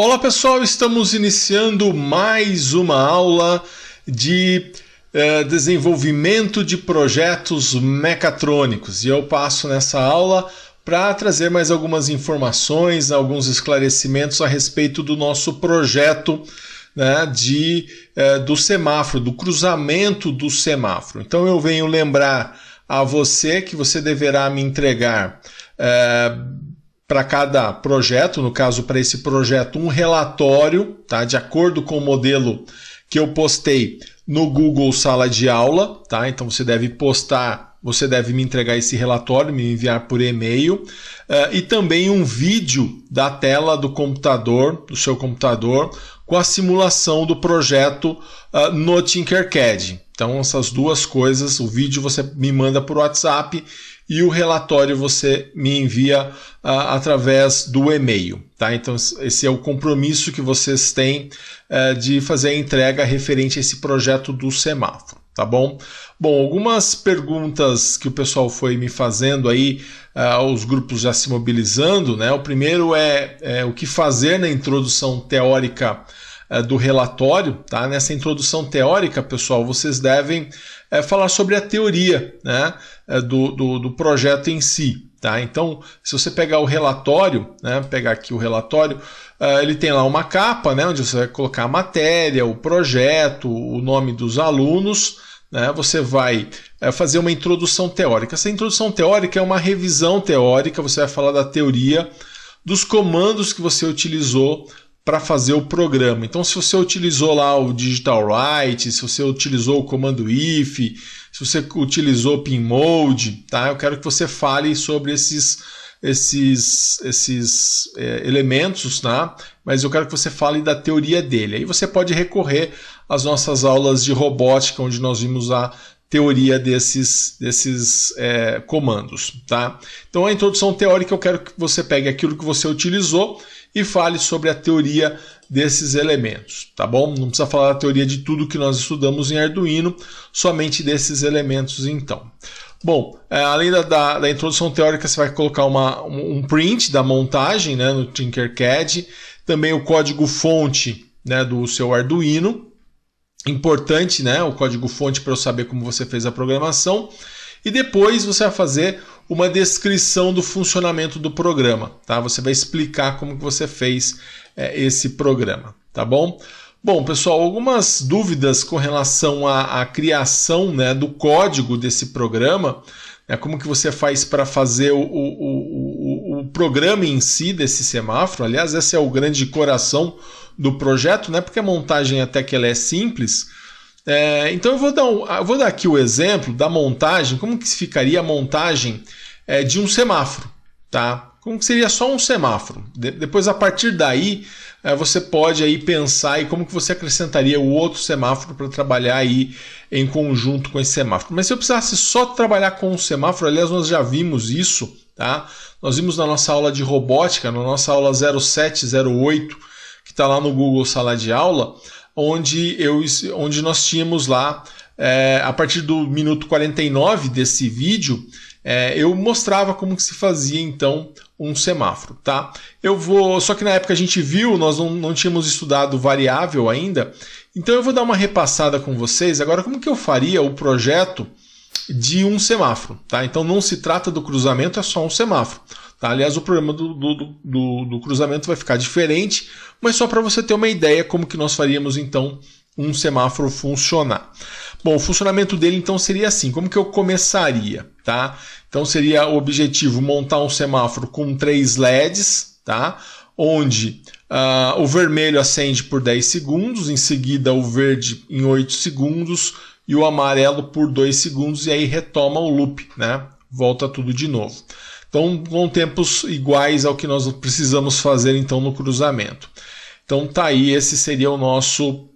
Olá pessoal, estamos iniciando mais uma aula de desenvolvimento de projetos mecatrônicos e eu passo nessa aula para trazer mais algumas informações, alguns esclarecimentos a respeito do nosso projeto, né, do semáforo, do cruzamento do semáforo. Então eu venho lembrar a você que você deverá me entregar para cada projeto, no caso para esse projeto, um relatório, tá, de acordo com o modelo que eu postei no Google Sala de Aula, tá? Então você deve me entregar esse relatório, me enviar por e-mail, e também um vídeo da tela do computador, do seu computador, com a simulação do projeto no Tinkercad. Então essas duas coisas, o vídeo você me manda por WhatsApp e o relatório você me envia através do e-mail. Tá? Então esse é o compromisso que vocês têm de fazer a entrega referente a esse projeto do semáforo. Tá bom? Bom, algumas perguntas que o pessoal foi me fazendo aí, os grupos já se mobilizando, né? O primeiro é o que fazer na introdução teórica do relatório. Tá? Nessa introdução teórica, pessoal, vocês devem falar sobre a teoria, né, do projeto em si. Tá? Então, se você pegar o relatório, né, pegar aqui o relatório, ele tem lá uma capa, né, onde você vai colocar a matéria, o projeto, o nome dos alunos, né, você vai fazer uma introdução teórica. Essa introdução teórica é uma revisão teórica, você vai falar da teoria, dos comandos que você utilizou para fazer o programa. Então, se você utilizou lá o Digital Write, se você utilizou o comando if, se você utilizou o pinmode, tá? Eu quero que você fale sobre esses elementos, tá? Mas eu quero que você fale da teoria dele. Aí você pode recorrer às nossas aulas de robótica, onde nós vimos a teoria desses comandos. Tá? Então, a introdução teórica, eu quero que você pegue aquilo que você utilizou e fale sobre a teoria desses elementos, tá bom? Não precisa falar da teoria de tudo que nós estudamos em Arduino, somente desses elementos então. Bom, além da introdução teórica, você vai colocar um print da montagem, né, no Tinkercad, também o código-fonte, né, do seu Arduino, importante, né, o código-fonte para eu saber como você fez a programação, e depois você vai fazer uma descrição do funcionamento do programa, tá? Você vai explicar como que você fez esse programa, tá bom? Bom, pessoal, algumas dúvidas com relação à criação, né, do código desse programa, né, como que você faz para fazer o programa em si desse semáforo. Aliás, esse é o grande coração do projeto, né, porque a montagem até que ela é simples. Então eu vou dar aqui o exemplo da montagem, como que ficaria a montagem de um semáforo, tá? Como que seria só um semáforo. Depois, a partir daí, você pode aí pensar em como que você acrescentaria o outro semáforo para trabalhar aí em conjunto com esse semáforo. Mas se eu precisasse só trabalhar com o semáforo, aliás, nós já vimos isso, tá? Nós vimos na nossa aula de robótica, na nossa aula 0708, que está lá no Google Sala de Aula, onde nós tínhamos lá, a partir do minuto 49 desse vídeo, eu mostrava como que se fazia então um semáforo, tá? Só que na época a gente viu, nós não tínhamos estudado variável ainda, então eu vou dar uma repassada com vocês agora como que eu faria o projeto de um semáforo, tá? Então não se trata do cruzamento, é só um semáforo. Tá? Aliás, o programa do cruzamento vai ficar diferente, mas só para você ter uma ideia como que nós faríamos então um semáforo funcionar. Bom, o funcionamento dele então seria assim, como que eu começaria? Tá? Então seria o objetivo montar um semáforo com 3 LEDs, tá? Onde o vermelho acende por 10 segundos, em seguida o verde em 8 segundos e o amarelo por 2 segundos e aí retoma o loop, né? Volta tudo de novo. Então, com tempos iguais ao que nós precisamos fazer então no cruzamento. Então tá aí, esse seria o nosso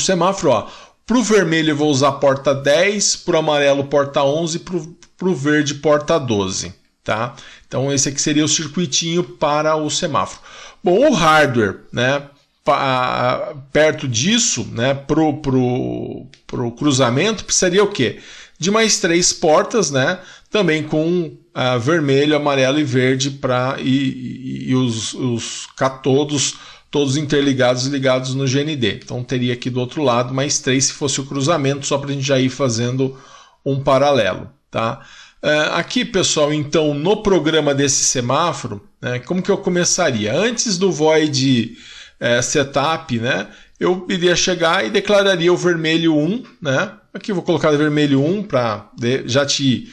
semáforo. Para o vermelho eu vou usar porta 10, para o amarelo porta 11, para o verde porta 12. Tá? Então esse aqui seria o circuitinho para o semáforo. Bom, o hardware, né, perto disso, né, pro cruzamento, precisaria o quê? de mais 3 portas, né? Também com vermelho, amarelo e verde e os catodos todos interligados e ligados no GND. Então teria aqui do outro lado mais 3 se fosse o cruzamento, só para a gente já ir fazendo um paralelo. Tá? Aqui, pessoal, então, no programa desse semáforo, né, como que eu começaria? Antes do void setup, né, eu iria chegar e declararia o vermelho 1. Né? Aqui eu vou colocar o vermelho 1 para já te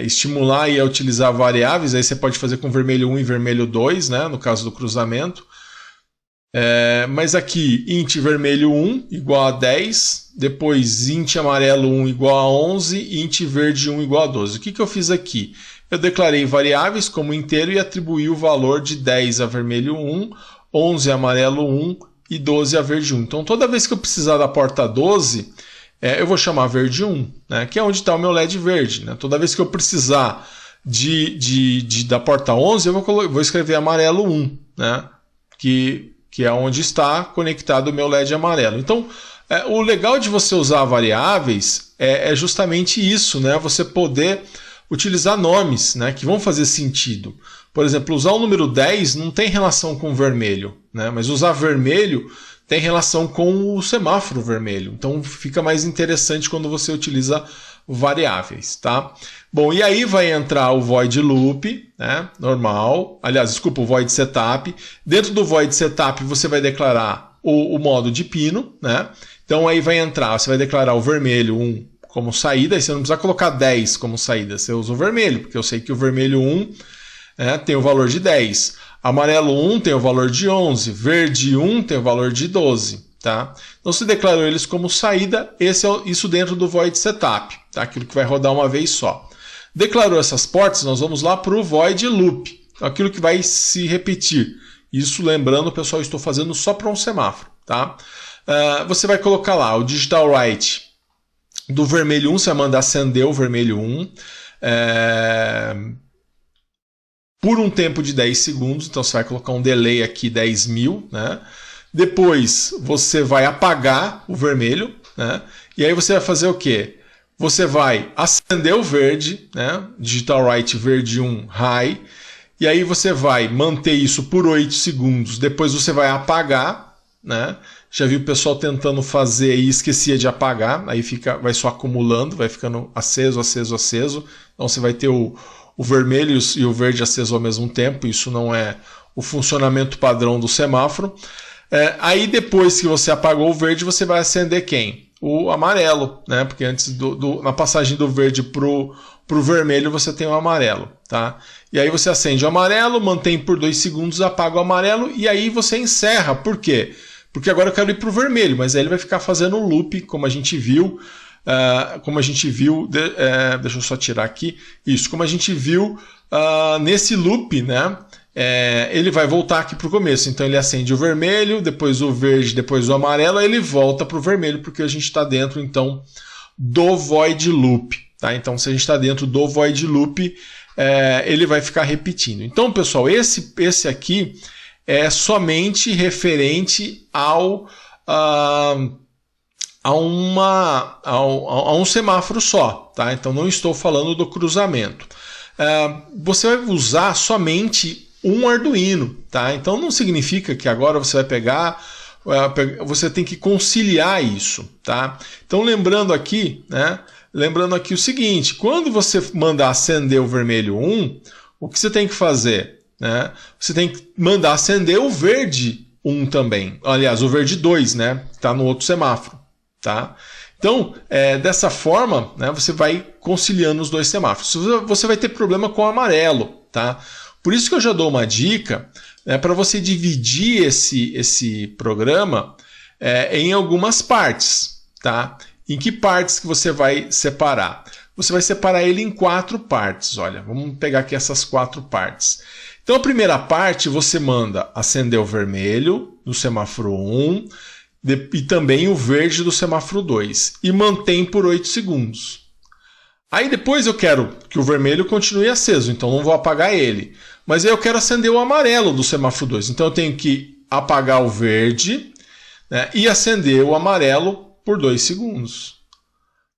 estimular a utilizar variáveis. Aí você pode fazer com vermelho 1 e vermelho 2, né, no caso do cruzamento. Mas aqui, int vermelho 1 igual a 10, depois int amarelo 1 igual a 11 e int verde 1 igual a 12. O que eu fiz aqui? Eu declarei variáveis como inteiro e atribuí o valor de 10 a vermelho 1, 11 a amarelo 1 e 12 a verde 1. Então toda vez que eu precisar da porta 12, eu vou chamar verde 1, né, que é onde está o meu LED verde. Né? Toda vez que eu precisar da porta 11, eu vou escrever amarelo 1, né, que é onde está conectado o meu LED amarelo. Então, o legal de você usar variáveis é justamente isso, né? Você poder utilizar nomes, né, que vão fazer sentido. Por exemplo, usar o número 10 não tem relação com vermelho, né? Mas usar vermelho tem relação com o semáforo vermelho. Então fica mais interessante quando você utiliza variáveis. Tá? Bom, e aí vai entrar o void loop, né, normal. Aliás, desculpa, o void setup. Dentro do void setup você vai declarar o modo de pino. Né? Então aí vai entrar, você vai declarar o vermelho 1 como saída. Aí você não precisa colocar 10 como saída, você usa o vermelho, porque eu sei que o vermelho 1 tem o valor de 10. Amarelo 1 tem o valor de 11, verde 1 tem o valor de 12. Tá? Então você declarou eles como saída, isso dentro do void setup, tá? Aquilo que vai rodar uma vez só. Declarou essas portas, nós vamos lá para o void loop, aquilo que vai se repetir. Isso, lembrando, pessoal, estou fazendo só para um semáforo. Tá? Você vai colocar lá o digital write do vermelho 1, você vai mandar acender o vermelho 1. Por um tempo de 10 segundos, então você vai colocar um delay aqui 10.000, né? Depois você vai apagar o vermelho, né? E aí você vai fazer o quê? Você vai acender o verde, né? Digital write verde 1 high, e aí você vai manter isso por 8 segundos, depois você vai apagar, né? Já vi o pessoal tentando fazer e esquecia de apagar, aí vai só acumulando, vai ficando aceso, aceso, aceso, então você vai ter o vermelho e o verde aceso ao mesmo tempo. Isso não é o funcionamento padrão do semáforo. Aí depois que você apagou o verde, você vai acender quem? O amarelo, né? Porque antes na passagem do verde para o vermelho você tem o amarelo. Tá? E aí você acende o amarelo, mantém por 2 segundos, apaga o amarelo e aí você encerra. Por quê? Porque agora eu quero ir para o vermelho, mas aí ele vai ficar fazendo um loop, como a gente viu. Deixa eu só tirar aqui. Isso, como a gente viu nesse loop, né? Ele vai voltar aqui para o começo. Então ele acende o vermelho, depois o verde, depois o amarelo, aí ele volta para o vermelho, porque a gente está dentro então do void loop. Tá? Então, se a gente está dentro do void loop, ele vai ficar repetindo. Então, pessoal, esse aqui é somente referente a um semáforo só, tá? Então não estou falando do cruzamento. Você vai usar somente um Arduino, tá? Então não significa que agora você vai pegar, você tem que conciliar isso, tá? Então lembrando aqui, né? Lembrando aqui o seguinte: quando você mandar acender o vermelho 1, o que você tem que fazer, né? Você tem que mandar acender o verde 1 também. Aliás, o verde 2, né? Está no outro semáforo. Tá? Então, dessa forma, né, você vai conciliando os dois semáforos. Você vai ter problema com o amarelo. Tá? Por isso que eu já dou uma dica, né, para você dividir esse programa em algumas partes. Tá? Em que partes que você vai separar? Você vai separar ele em 4 partes. Olha, vamos pegar aqui essas 4 partes. Então, a primeira parte você manda acender o vermelho do semáforo 1, e também o verde do semáforo 2. E mantém por 8 segundos. Aí depois eu quero que o vermelho continue aceso, então não vou apagar ele. Mas aí eu quero acender o amarelo do semáforo 2. Então eu tenho que apagar o verde, né, e acender o amarelo por 2 segundos.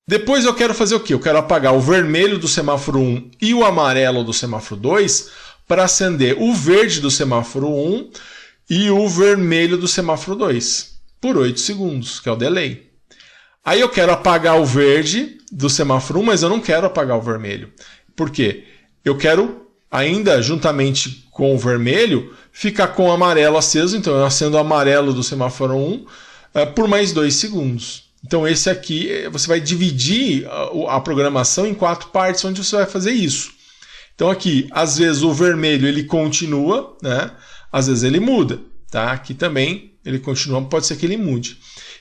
Depois eu quero fazer o quê? Eu quero apagar o vermelho do semáforo 1 e o amarelo do semáforo 2 para acender o verde do semáforo 1 e o vermelho do semáforo 2 por 8 segundos, que é o delay. Aí eu quero apagar o verde do semáforo 1, mas eu não quero apagar o vermelho. Por quê? Eu quero, ainda juntamente com o vermelho, ficar com o amarelo aceso. Então eu acendo o amarelo do semáforo 1 por mais 2 segundos. Então esse aqui, você vai dividir a programação em 4 partes, onde você vai fazer isso. Então aqui, às vezes o vermelho ele continua, né? Às vezes ele muda. Tá? Aqui também ele continua, pode ser que ele mude.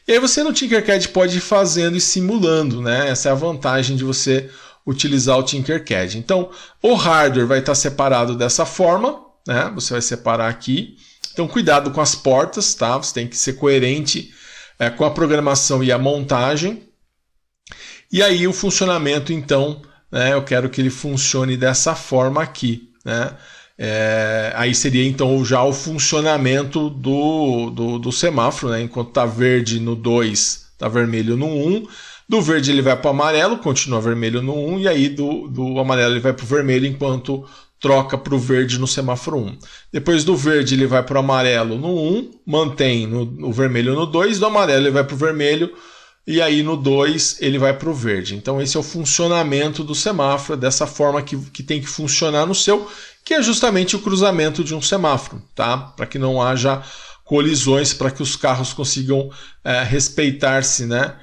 E aí você no Tinkercad pode ir fazendo e simulando, né? Essa é a vantagem de você utilizar o Tinkercad. Então, o hardware vai estar separado dessa forma, né? Você vai separar aqui. Então, cuidado com as portas, tá? Você tem que ser coerente com a programação e a montagem. E aí o funcionamento, então, né? Eu quero que ele funcione dessa forma aqui, né? Aí seria então já o funcionamento do semáforo, né? Enquanto está verde no 2, está vermelho no 1. Do verde ele vai para o amarelo, continua vermelho no 1. E aí do amarelo ele vai para o vermelho enquanto troca para o verde no semáforo 1. Depois do verde ele vai para o amarelo no 1, mantém o vermelho no 2. Do amarelo ele vai para o vermelho e aí no 2 ele vai para o verde. Então esse é o funcionamento do semáforo, dessa forma que tem que funcionar no seu, que é justamente o cruzamento de um semáforo, tá? Para que não haja colisões, para que os carros consigam respeitar-se, né?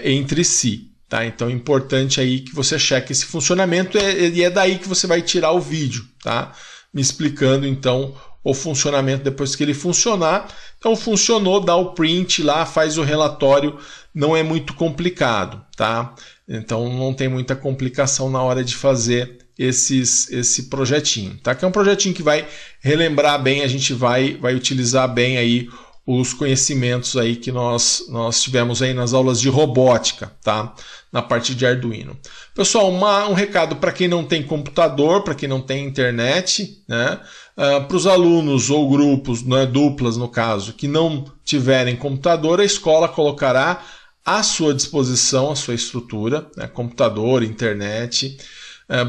Entre si. Tá? Então é importante aí que você cheque esse funcionamento e é daí que você vai tirar o vídeo, tá? Me explicando então o funcionamento depois que ele funcionar. Então funcionou, dá o print lá, faz o relatório, não é muito complicado, tá? Então não tem muita complicação na hora de fazer esse projetinho, tá? Que é um projetinho que vai relembrar bem, a gente vai utilizar bem aí os conhecimentos aí que nós tivemos aí nas aulas de robótica, tá? Na parte de Arduino. Pessoal, um recado para quem não tem computador, para quem não tem internet, né? Para os alunos ou grupos, né, duplas no caso, que não tiverem computador, a escola colocará à sua disposição a sua estrutura, né? Computador, internet.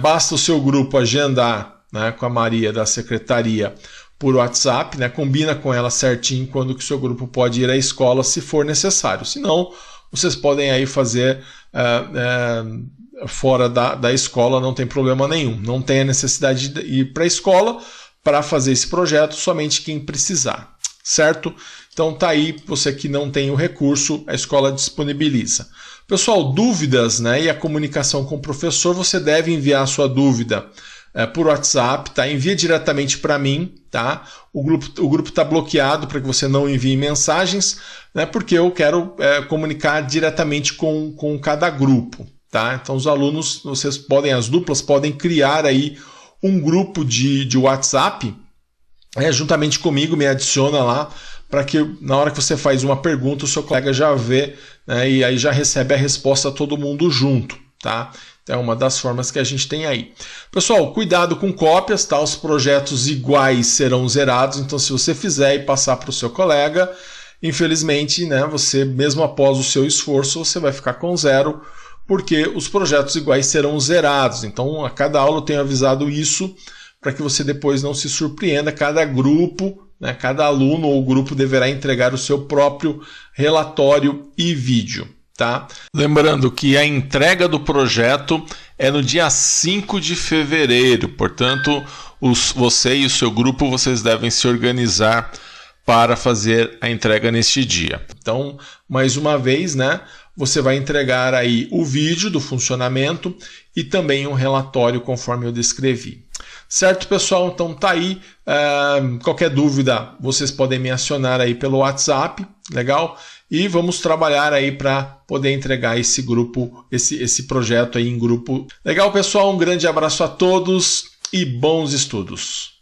Basta o seu grupo agendar, né, com a Maria da secretaria por WhatsApp, né? Combina com ela certinho quando que o seu grupo pode ir à escola se for necessário. Se não, vocês podem aí fazer fora da escola, não tem problema nenhum. Não tem a necessidade de ir para a escola para fazer esse projeto, somente quem precisar, certo? Então tá aí, você que não tem o recurso, a escola disponibiliza. Pessoal, dúvidas, né, e a comunicação com o professor, você deve enviar a sua dúvida por WhatsApp, tá? Envia diretamente para mim, tá? O grupo está bloqueado para que você não envie mensagens, né? Porque eu quero comunicar diretamente com cada grupo, tá? Então os alunos, as duplas podem criar aí um grupo de WhatsApp, juntamente comigo, me adiciona lá, para que na hora que você faz uma pergunta, o seu colega já vê, né? E aí já recebe a resposta todo mundo junto, tá? É uma das formas que a gente tem aí. Pessoal, cuidado com cópias, tá? Os projetos iguais serão zerados, então se você fizer e passar para o seu colega, infelizmente, né, você, mesmo após o seu esforço, você vai ficar com 0, porque os projetos iguais serão zerados. Então, a cada aula eu tenho avisado isso, para que você depois não se surpreenda. Cada grupo, né, cada aluno ou grupo deverá entregar o seu próprio relatório e vídeo. Tá? Lembrando que a entrega do projeto é no dia 5 de fevereiro, portanto, você e o seu grupo vocês devem se organizar para fazer a entrega neste dia. Então, mais uma vez, né, você vai entregar aí o vídeo do funcionamento e também um relatório conforme eu descrevi. Certo, pessoal? Então tá aí. Qualquer dúvida, vocês podem me acionar aí pelo WhatsApp, legal? E vamos trabalhar aí para poder entregar esse grupo, esse projeto aí em grupo. Legal, pessoal? Um grande abraço a todos e bons estudos!